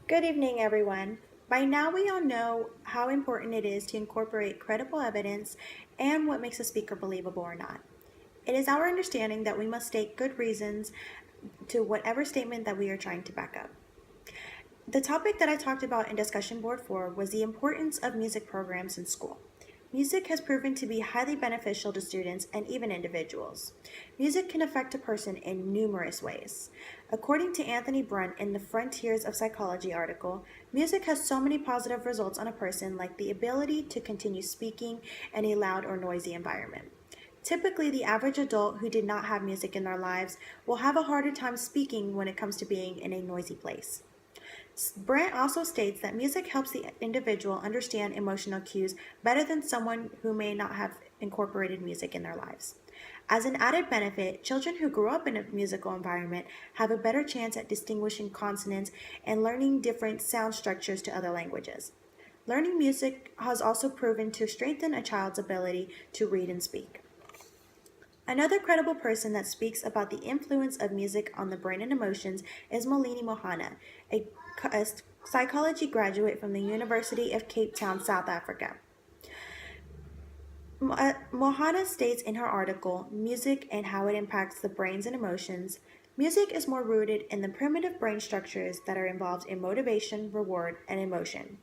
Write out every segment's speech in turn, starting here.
Good evening, everyone. By now, we all know how important it is to incorporate credible evidence and what makes a speaker believable or not. It is our understanding that we must state good reasons to whatever statement that we are trying to back up. The topic that I talked about in discussion board 4 was the importance of music programs in school. Music has proven to be highly beneficial to students and even individuals. Music can affect a person in numerous ways. According to Anthony Brunt in the Frontiers of Psychology article, music has so many positive results on a person, like the ability to continue speaking in a loud or noisy environment. Typically, the average adult who did not have music in their lives will have a harder time speaking when it comes to being in a noisy place. Brandt also states that music helps the individual understand emotional cues better than someone who may not have incorporated music in their lives. As an added benefit, children who grew up in a musical environment have a better chance at distinguishing consonants and learning different sound structures to other languages. Learning music has also proven to strengthen a child's ability to read and speak. Another credible person that speaks about the influence of music on the brain and emotions is Malini Mohana, a psychology graduate from the University of Cape Town, South Africa. Mohana states in her article, Music and How It Impacts the Brains and Emotions, music is more rooted in the primitive brain structures that are involved in motivation, reward, and emotion.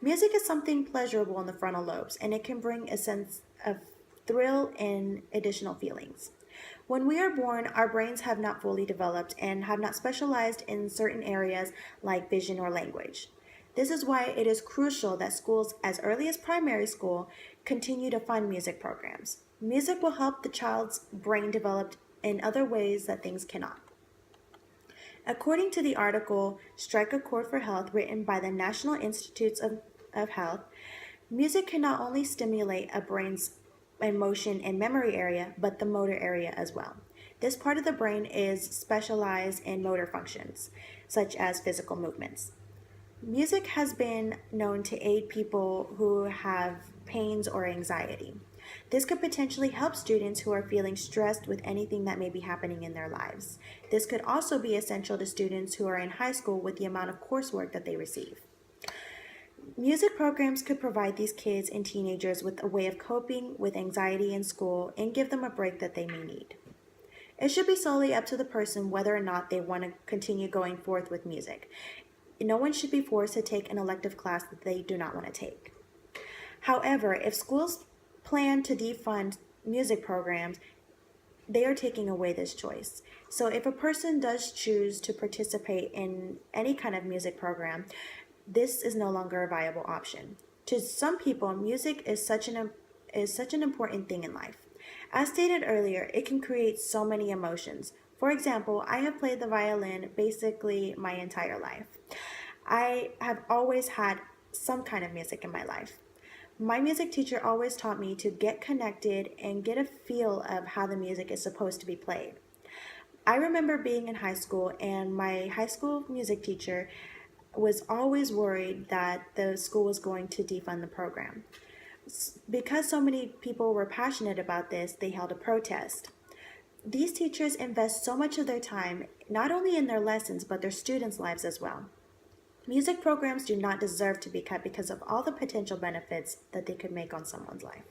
Music is something pleasurable in the frontal lobes, and it can bring a sense of thrill and additional feelings. When we are born, our brains have not fully developed and have not specialized in certain areas like vision or language. This is why it is crucial that schools, as early as primary school, continue to fund music programs. Music will help the child's brain develop in other ways that things cannot. According to the article Strike a Chord for Health, written by the National Institutes of Health, music can not only stimulate a brain's emotion and memory area, but the motor area as well. This part of the brain is specialized in motor functions, such as physical movements. Music has been known to aid people who have pains or anxiety. This could potentially help students who are feeling stressed with anything that may be happening in their lives. This could also be essential to students who are in high school with the amount of coursework that they receive. Music programs could provide these kids and teenagers with a way of coping with anxiety in school and give them a break that they may need. It should be solely up to the person whether or not they want to continue going forth with music. No one should be forced to take an elective class that they do not want to take. However, if schools plan to defund music programs, they are taking away this choice. So if a person does choose to participate in any kind of music program, this is no longer a viable option. To some people, music is such an important thing in life. As stated earlier, it can create so many emotions. For example, I have played the violin basically my entire life. I have always had some kind of music in my life. My music teacher always taught me to get connected and get a feel of how the music is supposed to be played. I remember being in high school, and my high school music teacher was always worried that the school was going to defund the program. Because so many people were passionate about this, they held a protest. These teachers invest so much of their time, not only in their lessons, but their students' lives as well. Music programs do not deserve to be cut because of all the potential benefits that they could make on someone's life.